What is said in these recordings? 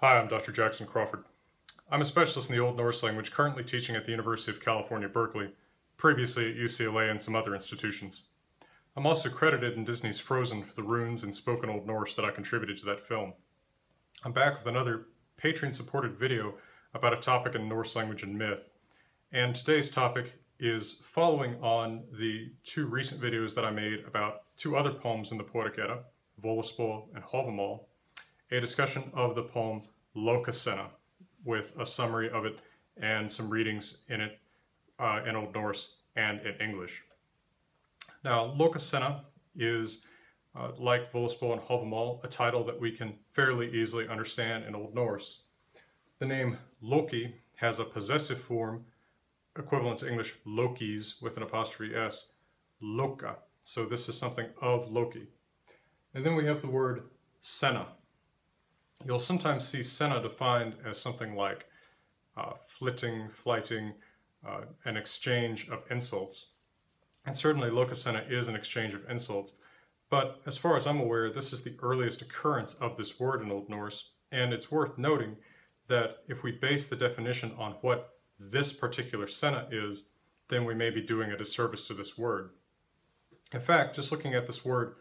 Hi, I'm Dr. Jackson Crawford. I'm a specialist in the Old Norse language, currently teaching at the University of California, Berkeley, previously at UCLA and some other institutions. I'm also credited in Disney's Frozen for the runes and spoken Old Norse that I contributed to that film. I'm back with another Patreon-supported video about a topic in Norse language and myth, and today's topic is following on the two recent videos that I made about two other poems in the Poetic Edda, Völuspá and Hávamál, a discussion of the poem Lokasenna, with a summary of it and some readings in it in Old Norse and in English. Now, Lokasenna is, like Völuspá and Hávamál, a title that we can fairly easily understand in Old Norse. The name Loki has a possessive form equivalent to English Lokis with an apostrophe S, Loka. So this is something of Loki. And then we have the word Senna. You'll sometimes see Senna defined as something like flitting, flighting, an exchange of insults. And certainly Lokasenna is an exchange of insults. But as far as I'm aware, this is the earliest occurrence of this word in Old Norse. And it's worth noting that if we base the definition on what this particular Senna is, then we may be doing a disservice to this word. In fact, just looking at this word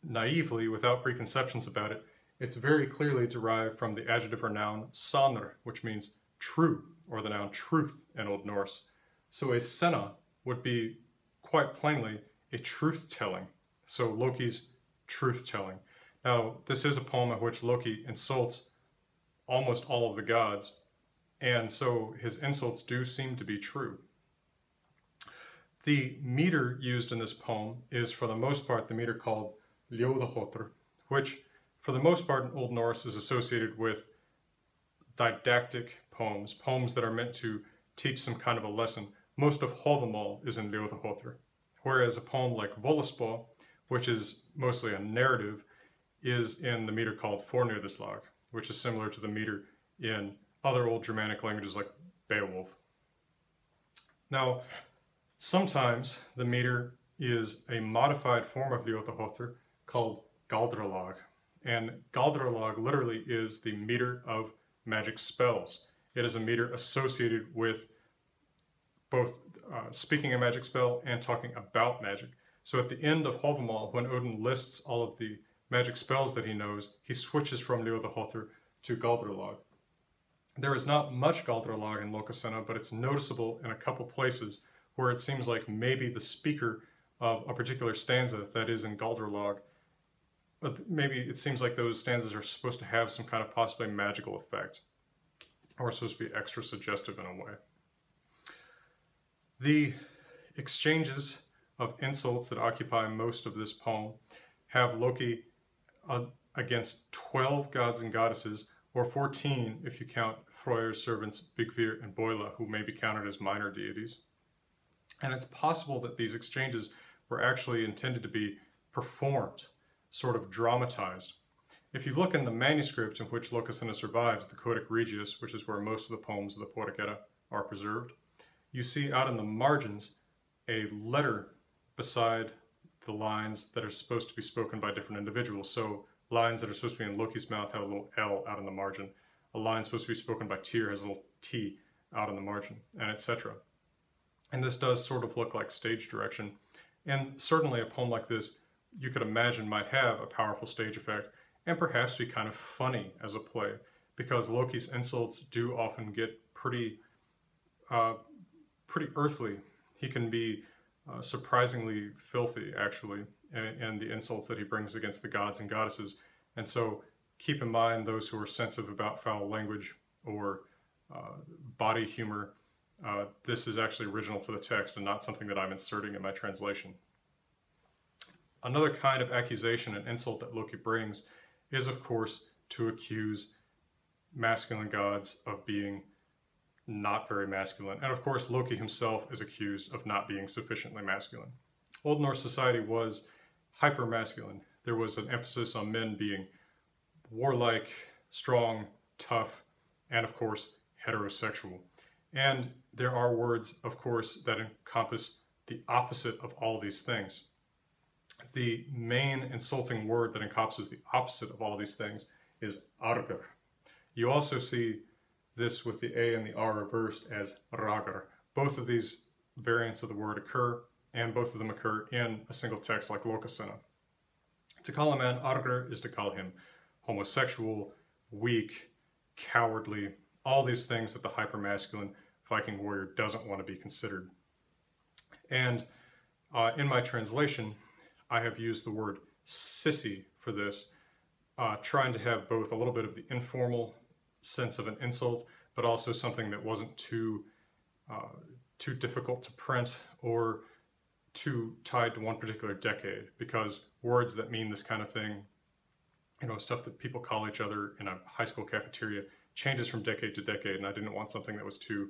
naively, without preconceptions about it, it's very clearly derived from the adjective or noun sannr, which means true, or the noun truth in Old Norse. So a Senna would be quite plainly a truth-telling. So Loki's truth-telling. Now, this is a poem in which Loki insults almost all of the gods, and so his insults do seem to be true. The meter used in this poem is, for the most part, the meter called Ljóðahótr, which, for the most part in Old Norse, is associated with didactic poems, poems that are meant to teach some kind of a lesson. Most of Hávamál is in Ljóðahótr, whereas a poem like Völuspá, which is mostly a narrative, is in the meter called Fornyrðislag, which is similar to the meter in other old Germanic languages like Beowulf. Now, sometimes the meter is a modified form of Ljóðahótr called Galdralag. And Galdralag literally is the meter of magic spells. It is a meter associated with both speaking a magic spell and talking about magic. So at the end of Hávamál, when Odin lists all of the magic spells that he knows, he switches from Ljóðahótr to Galdralag. There is not much Galdralag in Lokasenna, but it's noticeable in a couple places where it seems like maybe the speaker of a particular stanza that is in Galdralag, but maybe it seems like those stanzas are supposed to have some kind of possibly magical effect, or supposed to be extra suggestive in a way. The exchanges of insults that occupy most of this poem have Loki against 12 gods and goddesses, or 14 if you count Freyr's servants Byggvir and Boila, who may be counted as minor deities. And it's possible that these exchanges were actually intended to be performed, sort of dramatized. If you look in the manuscript in which Lokasenna survives, the Codex Regius, which is where most of the poems of the Poetic Edda are preserved, you see out in the margins a letter beside the lines that are supposed to be spoken by different individuals. So lines that are supposed to be in Loki's mouth have a little L out in the margin. A line supposed to be spoken by Tyr has a little T out in the margin, and etc. And this does sort of look like stage direction. And certainly a poem like this, you could imagine, might have a powerful stage effect and perhaps be kind of funny as a play, because Loki's insults do often get pretty earthly. He can be surprisingly filthy, actually, and the insults that he brings against the gods and goddesses. And so keep in mind, those who are sensitive about foul language or body humor, this is actually original to the text and not something that I'm inserting in my translation. Another kind of accusation and insult that Loki brings is, of course, to accuse masculine gods of being not very masculine. And of course, Loki himself is accused of not being sufficiently masculine. Old Norse society was hyper-masculine. There was an emphasis on men being warlike, strong, tough, and of course, heterosexual. And there are words, of course, that encompass the opposite of all these things. The main insulting word that encompasses the opposite of all these things is argur. You also see this with the A and the R reversed as ragar. Both of these variants of the word occur, and both of them occur in a single text like Lokasenna. To call a man argar is to call him homosexual, weak, cowardly, all these things that the hypermasculine Viking warrior doesn't want to be considered. And in my translation, I have used the word sissy for this, trying to have both a little bit of the informal sense of an insult, but also something that wasn't too difficult to print or too tied to one particular decade, because words that mean this kind of thing, you know, stuff that people call each other in a high school cafeteria, changes from decade to decade, and I didn't want something that was too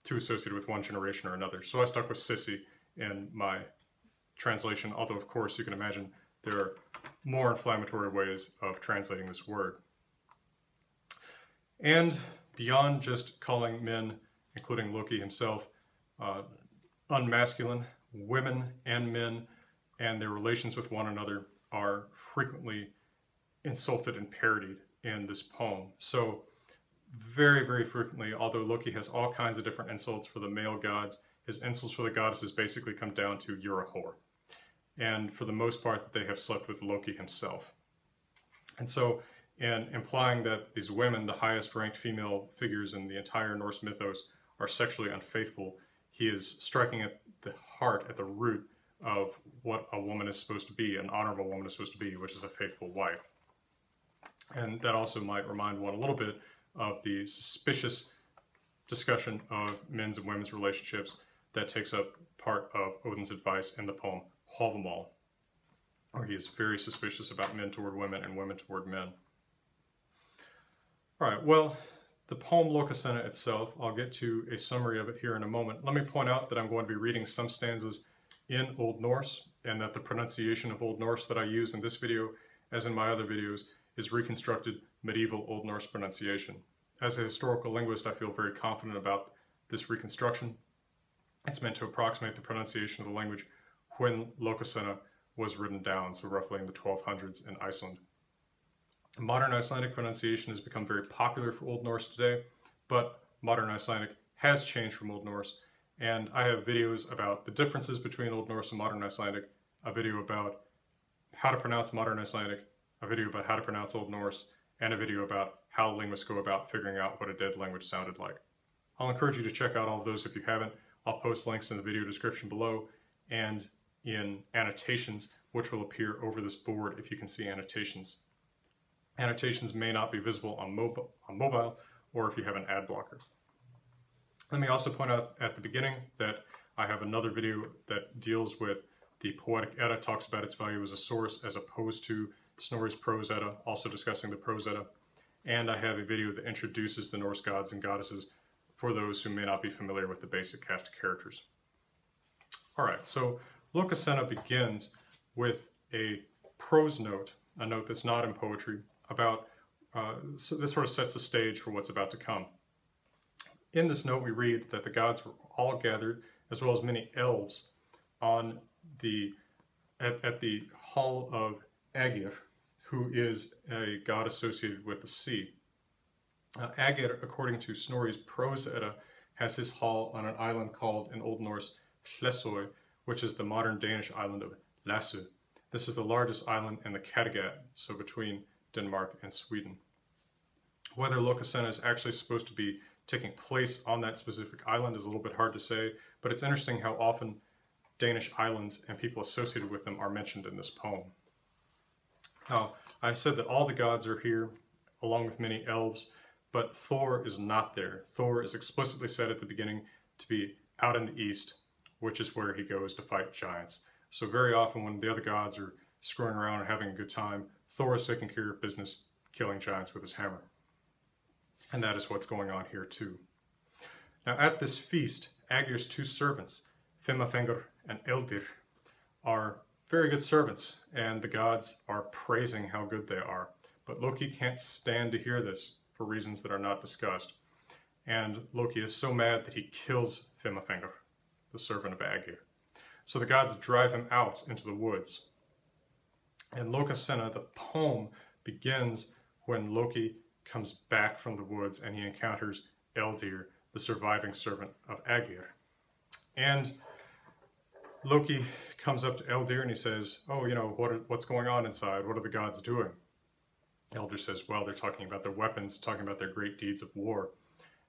associated with one generation or another. So I stuck with sissy in my translation, although of course you can imagine there are more inflammatory ways of translating this word. And beyond just calling men, including Loki himself, unmasculine, women and men and their relations with one another are frequently insulted and parodied in this poem. So very, very frequently, although Loki has all kinds of different insults for the male gods, his insults for the goddesses basically come down to "you're a whore." And for the most part, that they have slept with Loki himself. And so, in implying that these women, the highest ranked female figures in the entire Norse mythos, are sexually unfaithful, he is striking at the heart, at the root of what a woman is supposed to be, an honorable woman is supposed to be, which is a faithful wife. And that also might remind one a little bit of the suspicious discussion of men's and women's relationships that takes up part of Odin's advice in the poem Havamal, where he is very suspicious about men toward women and women toward men. All right, well, the poem Lokasenna itself, I'll get to a summary of it here in a moment. Let me point out that I'm going to be reading some stanzas in Old Norse, and that the pronunciation of Old Norse that I use in this video, as in my other videos, is reconstructed medieval Old Norse pronunciation. As a historical linguist, I feel very confident about this reconstruction. It's meant to approximate the pronunciation of the language when Lokasenna was written down, so roughly in the 1200s in Iceland. Modern Icelandic pronunciation has become very popular for Old Norse today, but modern Icelandic has changed from Old Norse, and I have videos about the differences between Old Norse and modern Icelandic, a video about how to pronounce modern Icelandic, a video about how to pronounce Old Norse, and a video about how linguists go about figuring out what a dead language sounded like. I'll encourage you to check out all of those if you haven't. I'll post links in the video description below and in annotations, which will appear over this board if you can see annotations. Annotations may not be visible on mobile or if you have an ad blocker. Let me also point out at the beginning that I have another video that deals with the Poetic Edda, talks about its value as a source as opposed to Snorri's Prose Edda, also discussing the Prose Edda. And I have a video that introduces the Norse gods and goddesses for those who may not be familiar with the basic cast of characters. All right, so Lokasenna begins with a prose note, a note that's not in poetry, about, so this sort of sets the stage for what's about to come. In this note we read that the gods were all gathered, as well as many elves, on at the hall of Aegir, who is a god associated with the sea. Aegir, according to Snorri's Prose Edda, has his hall on an island called in Old Norse Hlessoy, which is the modern Danish island of Læsø. This is the largest island in the Kattegat, so between Denmark and Sweden. Whether Lokasenna is actually supposed to be taking place on that specific island is a little bit hard to say, but it's interesting how often Danish islands and people associated with them are mentioned in this poem. Now, I said that all the gods are here, along with many elves, but Thor is not there. Thor is explicitly said at the beginning to be out in the east, which is where he goes to fight giants. So very often when the other gods are screwing around and having a good time, Thor is taking care of business, killing giants with his hammer. And that is what's going on here too. Now at this feast, Aegir's two servants, Fimmafengur and Eldir, are very good servants, and the gods are praising how good they are. But Loki can't stand to hear this for reasons that are not discussed. And Loki is so mad that he kills Fimmafengur, the servant of Aegir. So the gods drive him out into the woods. And Lokasenna, the poem, begins when Loki comes back from the woods and he encounters Eldir, the surviving servant of Aegir. And Loki comes up to Eldir and he says, oh, what's going on inside? What are the gods doing? Eldir says, well, they're talking about their weapons, talking about their great deeds of war,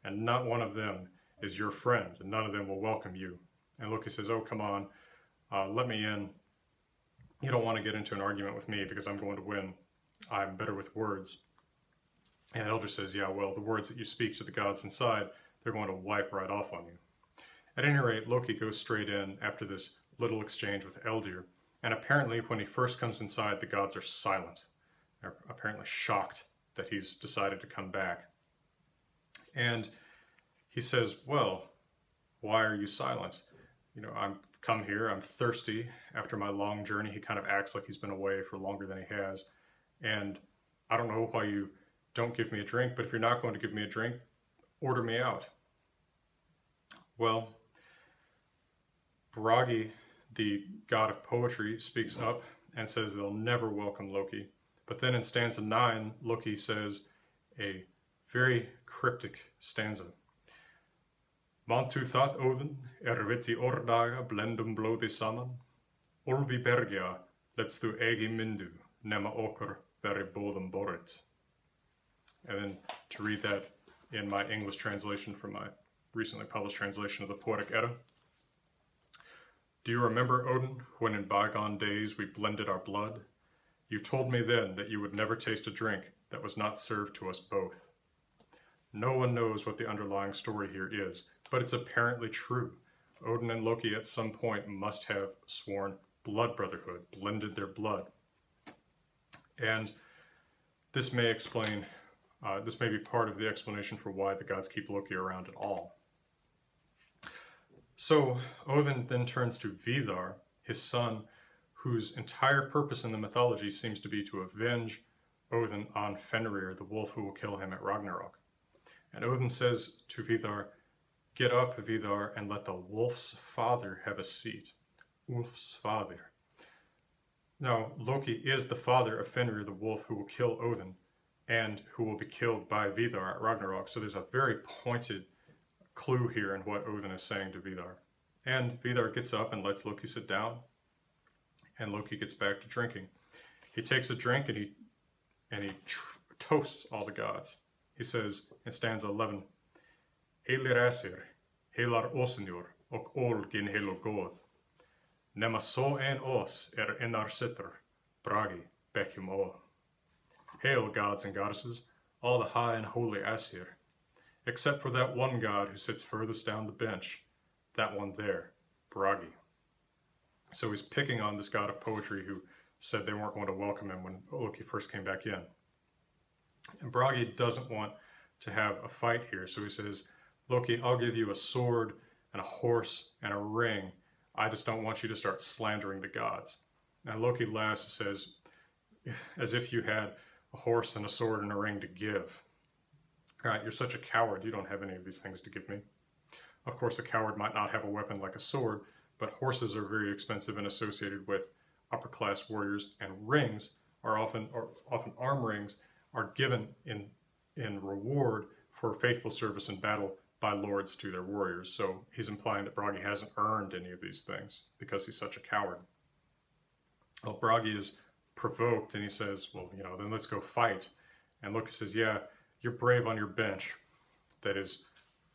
and not one of them is your friend, and none of them will welcome you. And Loki says, oh, come on, let me in. You don't want to get into an argument with me because I'm going to win. I'm better with words. And Eldir says, yeah, well, the words that you speak to the gods inside, they're going to wipe right off on you. At any rate, Loki goes straight in after this little exchange with Eldir, and apparently when he first comes inside, the gods are silent. They're apparently shocked that he's decided to come back. And he says, well, why are you silent? I'm come here, I'm thirsty after my long journey. He kind of acts like he's been away for longer than he has. And I don't know why you don't give me a drink, but if you're not going to give me a drink, order me out. Well, Bragi, the god of poetry, speaks up and says they'll never welcome Loki. But then in stanza 9, Loki says a very cryptic stanza. Mantu that Odin, viti ordaga blendum blóði saman, Ulvi bergia, let's do egi myndu, nema okkur veri boðum borit. And then to read that in my English translation from my recently published translation of the Poetic Edda. Do you remember, Odin, when in bygone days we blended our blood? You told me then that you would never taste a drink that was not served to us both. No one knows what the underlying story here is, but it's apparently true. Odin and Loki at some point must have sworn blood brotherhood, blended their blood. And this may explain, this may be part of the explanation for why the gods keep Loki around at all. So Odin then turns to Vidar, his son, whose entire purpose in the mythology seems to be to avenge Odin on Fenrir, the wolf who will kill him at Ragnarok. And Odin says to Vidar, get up, Vidar, and let the wolf's father have a seat. Ulf's father. Now, Loki is the father of Fenrir, the wolf who will kill Odin, and who will be killed by Vidar at Ragnarok. So there's a very pointed clue here in what Odin is saying to Vidar. And Vidar gets up and lets Loki sit down, and Loki gets back to drinking. He takes a drink and he toasts all the gods. He says in stanza 11, Heilir Æsir, heilar Ósynjur, og Olgin heil og góð. Nema so en os innar sitter, Bragi, becum ó. Hail, gods and goddesses, all the high and holy Æsir, except for that one god who sits furthest down the bench, that one there, Bragi. So he's picking on this god of poetry who said they weren't going to welcome him when Loki first came back in. And Bragi doesn't want to have a fight here, so he says, Loki, I'll give you a sword and a horse and a ring. I just don't want you to start slandering the gods. And Loki laughs and says, as if you had a horse and a sword and a ring to give. All right, you're such a coward, you don't have any of these things to give me. Of course, a coward might not have a weapon like a sword, but horses are very expensive and associated with upper-class warriors, and rings are often arm rings are given in reward for faithful service in battle by lords to their warriors. So he's implying that Bragi hasn't earned any of these things because he's such a coward. Well, Bragi is provoked and he says, well, then let's go fight. And Loki says, yeah, you're brave on your bench. That is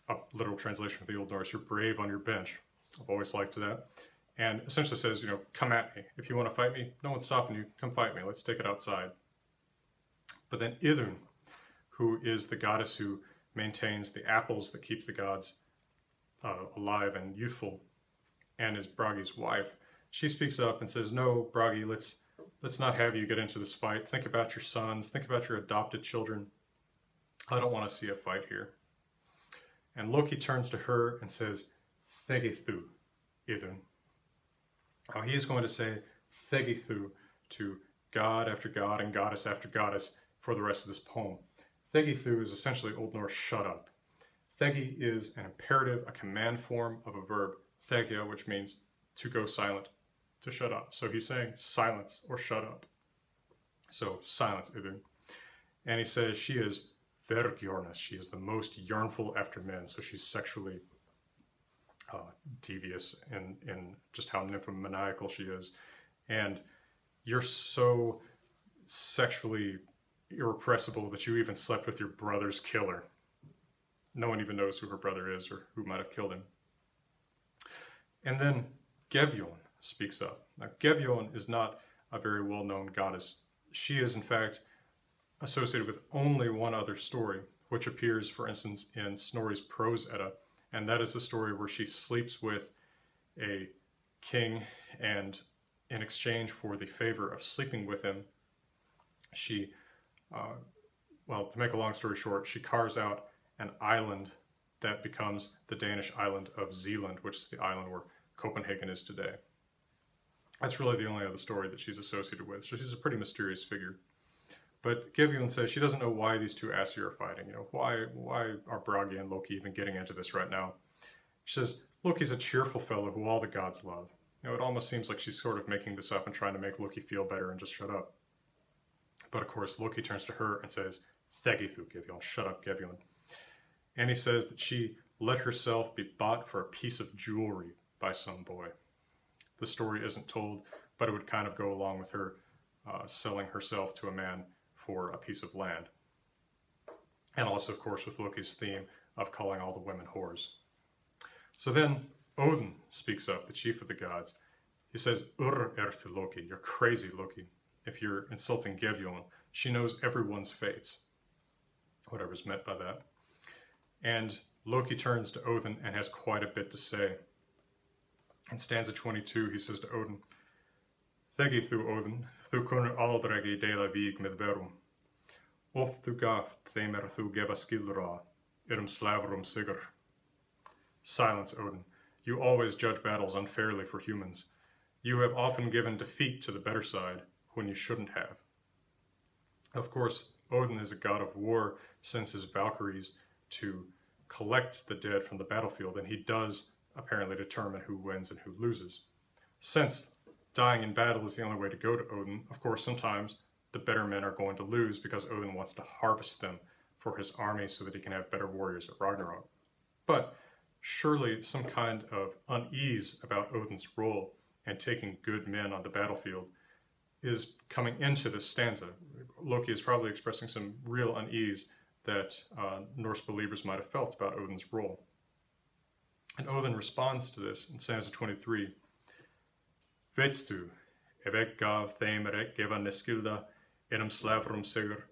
a literal translation of the Old Norse. You're brave on your bench. I've always liked that. And essentially says, come at me. If you want to fight me, no one's stopping you. Come fight me. Let's take it outside. But then Idun, who is the goddess who maintains the apples that keep the gods alive and youthful, and is Bragi's wife, she speaks up and says, no, Bragi, let's not have you get into this fight. Think about your sons. Think about your adopted children. I don't want to see a fight here. And Loki turns to her and says, Thegithu, Idun. Now he is going to say Thegithu to god after god and goddess after goddess for the rest of this poem. Thegithu is essentially Old Norse shut up. Thegi is an imperative, a command form of a verb, thegia, which means to go silent, to shut up. So he's saying silence or shut up. So silence, Idun. And he says she is vergjorna. She is the most yearnful after men, so she's sexually devious in just how nymphomaniacal she is. And you're so sexually irrepressible that you even slept with your brother's killer. No one even knows who her brother is or who might have killed him. And then Gevjon speaks up. Now, Gevjon is not a very well-known goddess. She is, in fact, associated with only one other story, which appears, for instance, in Snorri's Prose Edda, and that is the story where she sleeps with a king, and in exchange for the favor of sleeping with him, she, well, to make a long story short, she carves out an island that becomes the Danish island of Zealand, which is the island where Copenhagen is today. That's really the only other story that she's associated with, so she's a pretty mysterious figure. But Gevjon says she doesn't know why these two Aesir are fighting. You know, why are Bragi and Loki even getting into this right now? She says, Loki's a cheerful fellow who all the gods love. You know, it almost seems like she's sort of making this up and trying to make Loki feel better and just shut up. But of course, Loki turns to her and says, Thegithu, Gevjon, shut up, Gevjon. And he says that she let herself be bought for a piece of jewelry by some boy. The story isn't told, but it would kind of go along with her selling herself to a man for a piece of land. And also, of course, with Loki's theme of calling all the women whores. So then Odin speaks up, the chief of the gods. He says, Ur to Loki, you're crazy, Loki. If you're insulting Gevjon, she knows everyone's fates. Whatever's meant by that. And Loki turns to Odin and has quite a bit to say. In stanza 22, he says to Odin, Thegi thu Odin, thu kunur aldragi deila vig med verum. Op thu gaft themer thu geva skilra, irum slavrum sigur. Silence, Odin. You always judge battles unfairly for humans. You have often given defeat to the better side when you shouldn't have. Of course, Odin is a god of war, sends his Valkyries to collect the dead from the battlefield, and he does apparently determine who wins and who loses. Since dying in battle is the only way to go to Odin, of course sometimes the better men are going to lose because Odin wants to harvest them for his army so that he can have better warriors at Ragnarok. But surely some kind of unease about Odin's role and taking good men on the battlefield is coming into this stanza. Loki is probably expressing some real unease that Norse believers might have felt about Odin's role. And Odin responds to this in stanza 23. Vetstu, evek gav þeim gefa neskilda, enum slavrum sigur,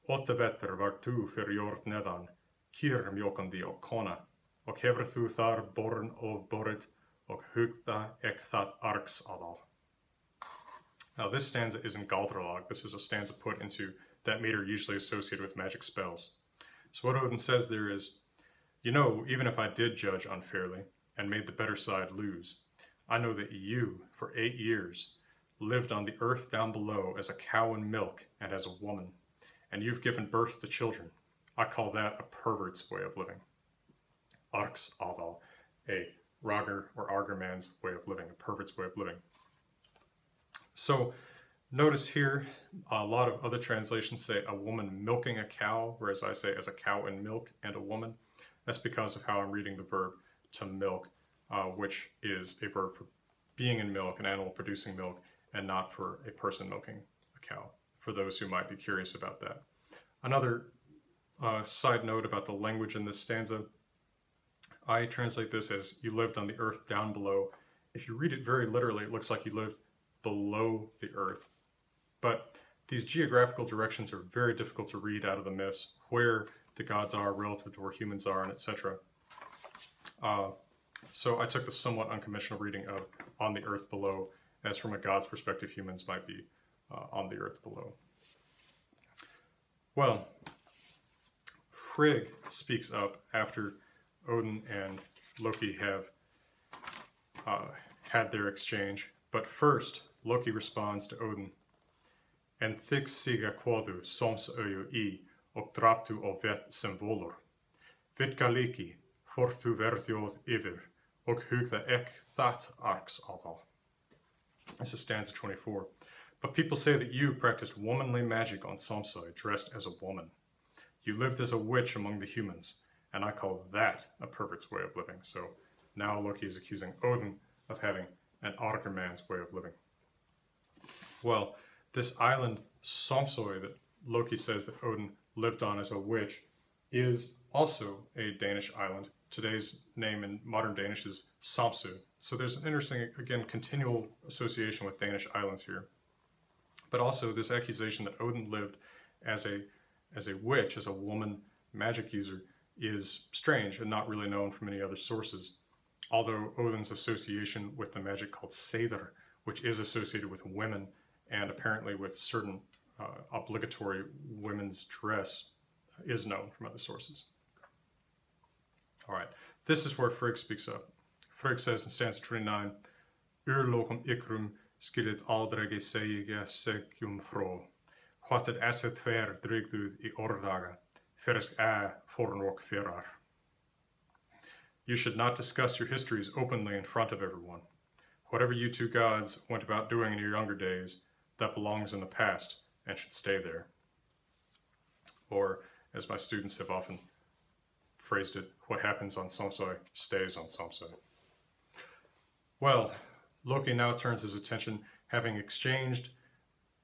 åtta vetter var tu fyrir jord nedan, kýr mjókandi og kona, og hefur þú þar born of borit, og hugda ek það arks adal. Now this stanza is in Galdralag. This is a stanza put into that meter usually associated with magic spells. So what Odin says there is, you know, even if I did judge unfairly and made the better side lose, I know that you, for 8 years, lived on the earth down below as a cow in milk and as a woman, and you've given birth to children. I call that a pervert's way of living. Arks adal, a Ragnar or Argerman's way of living, a pervert's way of living. So notice here, a lot of other translations say a woman milking a cow, whereas I say as a cow in milk and a woman. That's because of how I'm reading the verb to milk, which is a verb for being in milk, an animal producing milk, and not for a person milking a cow, for those who might be curious about that. Another side note about the language in this stanza, I translate this as you lived on the earth down below. If you read it very literally, it looks like you lived below the earth. But these geographical directions are very difficult to read out of the myths, where the gods are relative to where humans are, and etc. So I took the somewhat unconventional reading of on the earth below, as from a god's perspective, humans might be on the earth below. Well, Frigg speaks up after Odin and Loki have had their exchange, but first Loki responds to Odin. En þig siga kvoðu soms auju í og draptu og vet sem volur. Vitka liki, for þú verðjóð yfir og hugða ek that arks adal. This is stanza 24. But people say that you practiced womanly magic on Samsøy dressed as a woman. You lived as a witch among the humans, and I call that a pervert's way of living. So now Loki is accusing Odin of having an Arger man's way of living. Well, this island, Samsøy, that Loki says that Odin lived on as a witch, is also a Danish island. Today's name in modern Danish is Samsø. So there's an interesting, again, continual association with Danish islands here. But also this accusation that Odin lived as a witch, as a woman magic user, is strange and not really known from any other sources. Although Odin's association with the magic called Seidr, which is associated with women and apparently with certain obligatory women's dress, is known from other sources. All right, this is where Frigg speaks up. Frigg says in stanza 29, Urlokum ikrum skillet aldrege seige segjum frå. Hvatet esse tver drygdud I ordaga, feresk fornok ferar. You should not discuss your histories openly in front of everyone. Whatever you two gods went about doing in your younger days, that belongs in the past and should stay there. Or, as my students have often phrased it, what happens on Samsøy stays on Samsøy. Well, Loki now turns his attention, having exchanged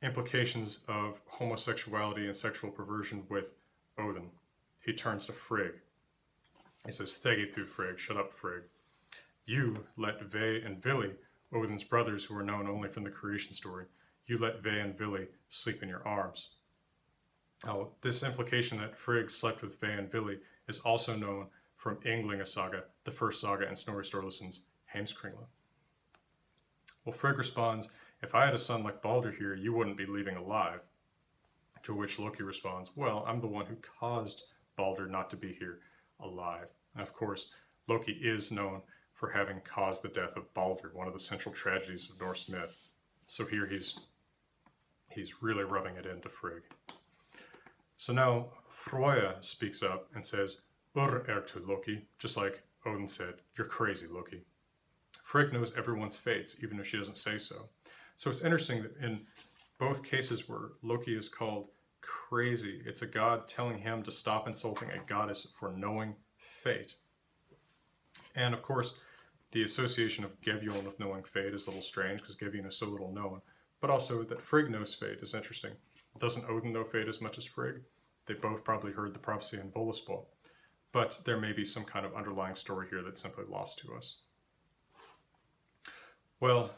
implications of homosexuality and sexual perversion with Odin. He turns to Frigg. He says, Thegi thu Frigg, shut up Frigg. You let Ve and Vili, Odin's brothers who are known only from the creation story, you let Ve and Vili sleep in your arms. Now, this implication that Frigg slept with Ve and Vili is also known from Ynglinga saga, the first saga in Snorri Sturluson's Heimskringla. Well, Frigg responds, if I had a son like Balder here, you wouldn't be leaving alive. To which Loki responds, well, I'm the one who caused Balder not to be here alive. And of course, Loki is known for having caused the death of Balder, one of the central tragedies of Norse myth. So here he's really rubbing it into Frigg. So now Froya speaks up and says, to Loki, just like Odin said, you're crazy, Loki. Frigg knows everyone's fates, even if she doesn't say so. So it's interesting that in both cases where Loki is called crazy, it's a god telling him to stop insulting a goddess for knowing fate. And of course, the association of Gefjon with knowing fate is a little strange because Gefjon is so little known. But also that Frigg knows fate is interesting. Doesn't Odin know fate as much as Frigg? They both probably heard the prophecy in Völuspá. But there may be some kind of underlying story here that's simply lost to us. Well,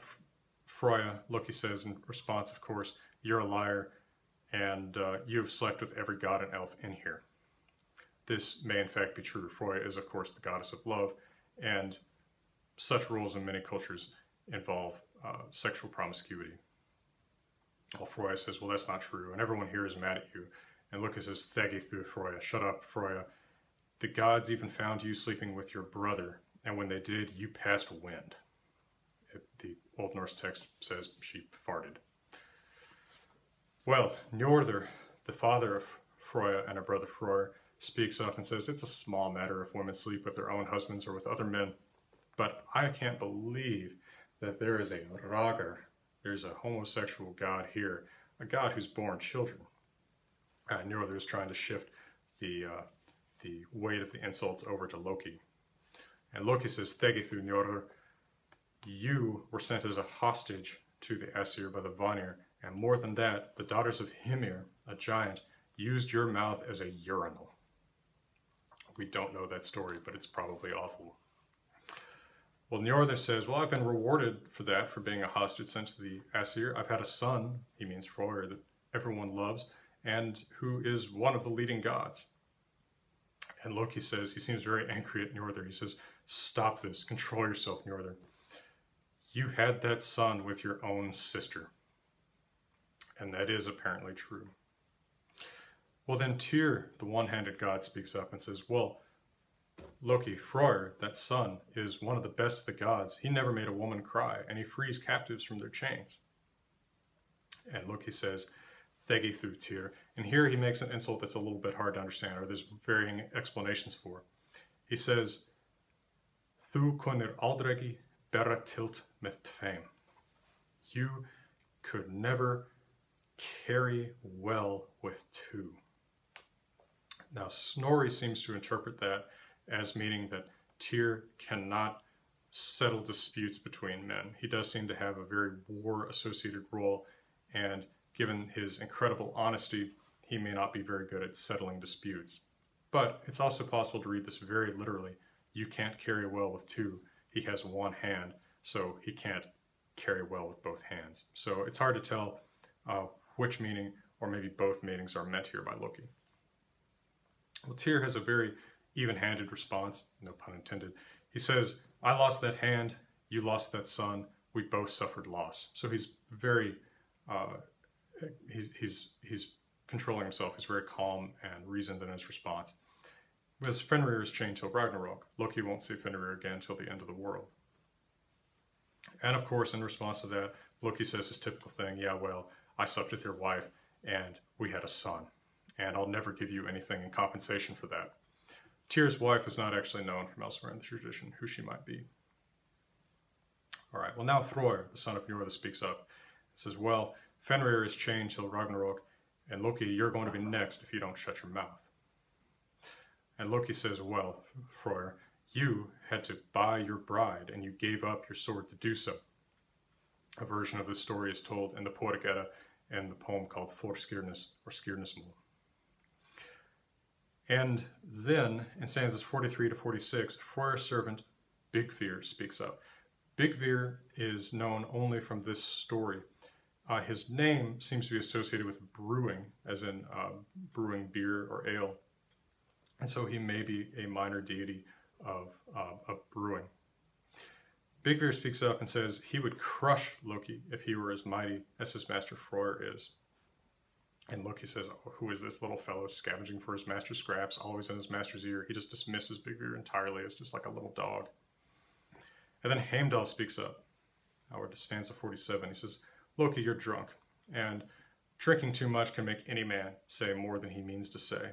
Froya, Loki says in response, of course, you're a liar, and you have slept with every god and elf in here. This may in fact be true. Froya is, of course, the goddess of love, and such rules in many cultures involve sexual promiscuity. Well, Froya says, well, that's not true, and everyone here is mad at you. And Loki says, Thegi thu Froya, shut up, Froya. The gods even found you sleeping with your brother, and when they did, you passed wind. The Old Norse text says she farted. Well, Njordr, the father of Froya and her brother Freyr, speaks up and says it's a small matter if women sleep with their own husbands or with other men, but I can't believe that there is a Ragar, there's a homosexual god here, a god who's born children. Njordr is trying to shift the weight of the insults over to Loki. And Loki says, Thegi thu Njordr, you were sent as a hostage to the Aesir by the Vanir, and more than that, the daughters of Hymir, a giant, used your mouth as a urinal. We don't know that story, but it's probably awful. Well, Njordr says, well, I've been rewarded for that, for being a hostage sent to the Aesir. I've had a son, he means Freyr, that everyone loves, and who is one of the leading gods. And Loki says, he seems very angry at Njordr. He says, stop this, control yourself, Njordr. You had that son with your own sister. And that is apparently true. Well, then Tyr, the one-handed god, speaks up and says, well, Loki, Freyr, that son, is one of the best of the gods. He never made a woman cry, and he frees captives from their chains. And Loki says, Thegi thu Tyr. And here he makes an insult that's a little bit hard to understand, or there's varying explanations for. He says, Thu kunir aldregi bera tilt mit tveim. You could never carry well with two. Now, Snorri seems to interpret that as meaning that Tyr cannot settle disputes between men. He does seem to have a very war-associated role, and given his incredible honesty, he may not be very good at settling disputes. But it's also possible to read this very literally. You can't carry well with two. He has one hand, so he can't carry well with both hands. So it's hard to tell which meaning, or maybe both meanings, are meant here by Loki. Well, Tyr has a very even-handed response, no pun intended. He says, I lost that hand, you lost that son, we both suffered loss. So he's very, he's controlling himself. He's very calm and reasoned in his response. As Fenrir is chained till Ragnarok, Loki won't see Fenrir again until the end of the world. And of course, in response to that, Loki says his typical thing, yeah, well, I slept with your wife and we had a son, and I'll never give you anything in compensation for that. Tyr's wife is not actually known from elsewhere in the tradition who she might be. All right, well now Thror, the son of Njorda, speaks up and says, well, Fenrir is chained till Ragnarok, and Loki, you're going to be next if you don't shut your mouth. And Loki says, well, Freyr, you had to buy your bride, and you gave up your sword to do so. A version of this story is told in the Poetic Edda and the poem called Forskirnis, or Skirnismul. And then, in stanzas 43 to 46, Freyr's servant Bigvir speaks up. Bigvir is known only from this story. His name seems to be associated with brewing, as in brewing beer or ale. And so he may be a minor deity of brewing. Bigvir speaks up and says he would crush Loki if he were as mighty as his master Freyr is. And Loki says, oh, who is this little fellow scavenging for his master's scraps, always in his master's ear? He just dismisses Bigvir entirely as just like a little dog. And then Heimdall speaks up. Now we're to stanza 47. He says, Loki, you're drunk, and drinking too much can make any man say more than he means to say.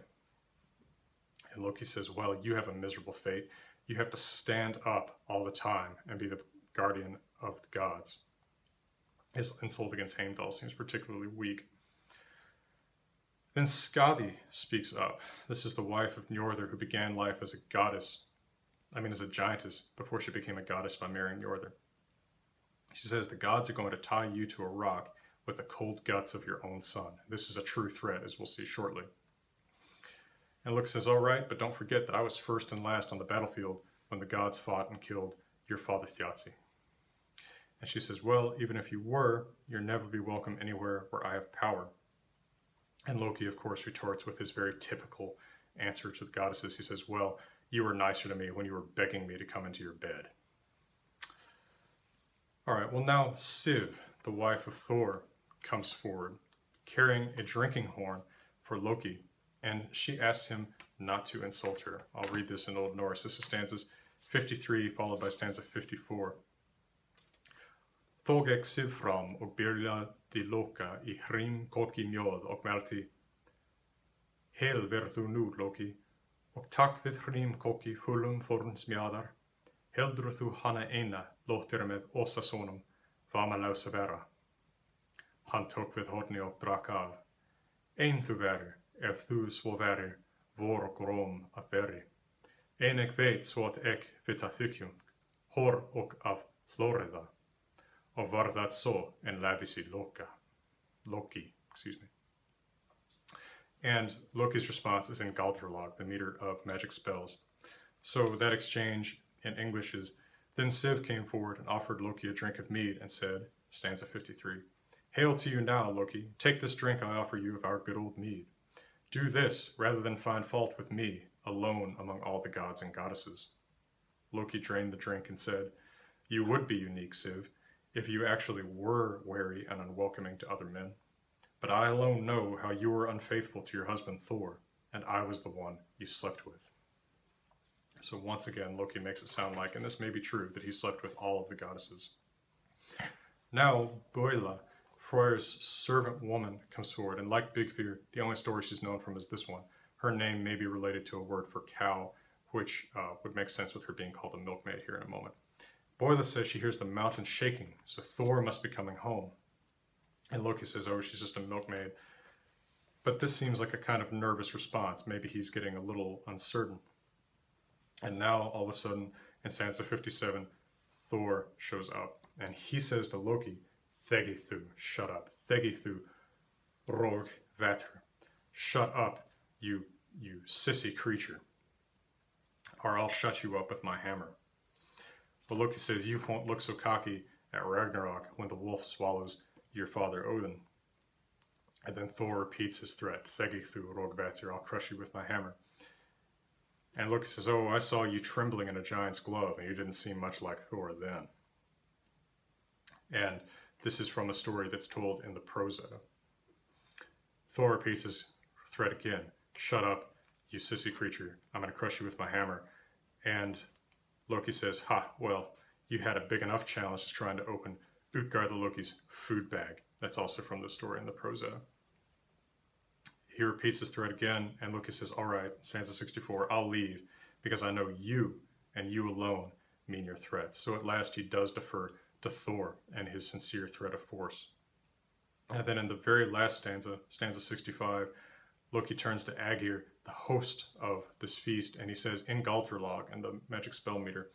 And Loki says, well, you have a miserable fate. You have to stand up all the time and be the guardian of the gods. His insult against Heimdall seems particularly weak. Then Skadi speaks up. This is the wife of Njordur, who began life as a goddess, as a giantess, before she became a goddess by marrying Njordur. She says, the gods are going to tie you to a rock with the cold guts of your own son. This is a true threat, as we'll see shortly. And Loki says, all right, but don't forget that I was first and last on the battlefield when the gods fought and killed your father Thjazi. And she says, well, even if you were, you'll never be welcome anywhere where I have power. And Loki, of course, retorts with his very typical answer to the goddesses. He says, well, you were nicer to me when you were begging me to come into your bed. All right, well now Siv, the wife of Thor, comes forward, carrying a drinking horn for Loki, and she asks him not to insult her. I'll read this in Old Norse. This is stanzas 53, followed by stanza 54. Thor gekk Siv fram och byrjade Loka I hrim korki mjöd och mälti. Hel ver du nu, Loki, och tack vid hrim korki fullum forns mjadar. Heldur þú hana eina, låter med Åsasonum, vad man lösa vera. Han tók við horni och drakk av. Ein þú verir, ef þú svo verir, vor och rom att veri. En ek veit svo att ek vita þykjum, hor och av Florida. Och var það så en lävisi Loki, excuse me. And Loki's response is in Galdrlag, the meter of magic spells. So that exchange in English is, then Siv came forward and offered Loki a drink of mead and said, stanza 53, hail to you now, Loki, take this drink I offer you of our good old mead. Do this rather than find fault with me, alone among all the gods and goddesses. Loki drained the drink and said, you would be unique, Siv, if you actually were wary and unwelcoming to other men. But I alone know how you were unfaithful to your husband Thor, and I was the one you slept with. So once again, Loki makes it sound like, and this may be true, that he slept with all of the goddesses. Now, Boila, Freyr's servant woman, comes forward, and like Bigvir, the only story she's known from is this one. Her name may be related to a word for cow, which would make sense with her being called a milkmaid here in a moment. Boila says she hears the mountain shaking, so Thor must be coming home. And Loki says, oh, she's just a milkmaid. But this seems like a kind of nervous response. Maybe he's getting a little uncertain. And now, all of a sudden, in stanza 57, Thor shows up. And he says to Loki, Thegithu, shut up. Thegithu, rog vatr. Shut up, you sissy creature. Or I'll shut you up with my hammer. But Loki says, you won't look so cocky at Ragnarok when the wolf swallows your father Odin. And then Thor repeats his threat, Thegithu Rogvatr, I'll crush you with my hammer. And Loki says, oh, I saw you trembling in a giant's glove, and you didn't seem much like Thor then. And this is from a story that's told in the Prose Edda. Thor repeats his threat again, shut up, you sissy creature, I'm going to crush you with my hammer. And Loki says, ha, well, you had a big enough challenge just trying to open Utgard the Loki's food bag. That's also from the story in the Prose Edda. He repeats his threat again, and Loki says, all right, stanza 64, I'll leave, because I know you, and you alone, mean your threats. So at last he does defer to Thor and his sincere threat of force. And then in the very last stanza, stanza 65, Loki turns to Aegir, the host of this feast, and he says, in Galdrlag, in the magic spell meter,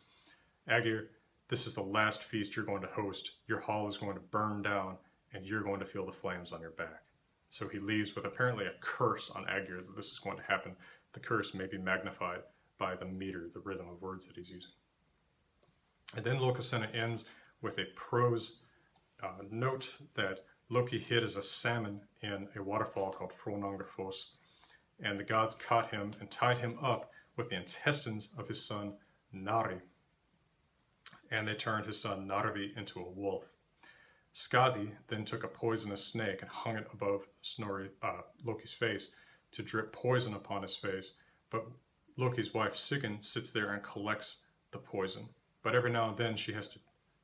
Aegir, this is the last feast you're going to host. Your hall is going to burn down, and you're going to feel the flames on your back. So he leaves with apparently a curse on Aegir that this is going to happen. The curse may be magnified by the meter, the rhythm of words that he's using. And then Lokasenna ends with a prose note that Loki hid as a salmon in a waterfall called Fronangerfoss, and the gods caught him and tied him up with the intestines of his son Nari. And they turned his son Narvi into a wolf. Skadi then took a poisonous snake and hung it above Loki's face to drip poison upon his face. But Loki's wife Sigyn sits there and collects the poison. But every now and then she has to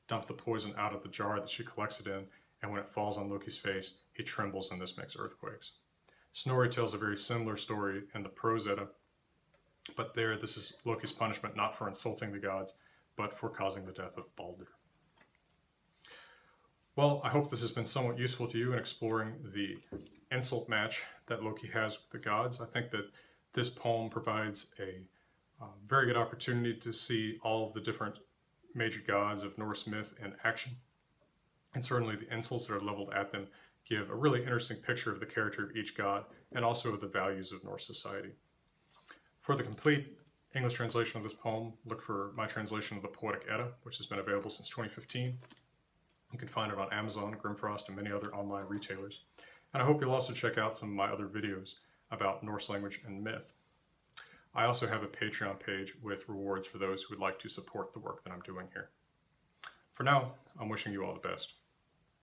dump the poison out of the jar that she collects it in, and when it falls on Loki's face, he trembles and this makes earthquakes. Snorri tells a very similar story in the Prose Edda, but there this is Loki's punishment not for insulting the gods, but for causing the death of Baldur. Well, I hope this has been somewhat useful to you in exploring the insult match that Loki has with the gods. I think that this poem provides a very good opportunity to see all of the different major gods of Norse myth in action. And certainly the insults that are leveled at them give a really interesting picture of the character of each god and also of the values of Norse society. For the complete English translation of this poem, look for my translation of the Poetic Edda, which has been available since 2015. You can find it on Amazon, Grimfrost, and many other online retailers. And I hope you'll also check out some of my other videos about Norse language and myth. I also have a Patreon page with rewards for those who would like to support the work that I'm doing here. For now, I'm wishing you all the best.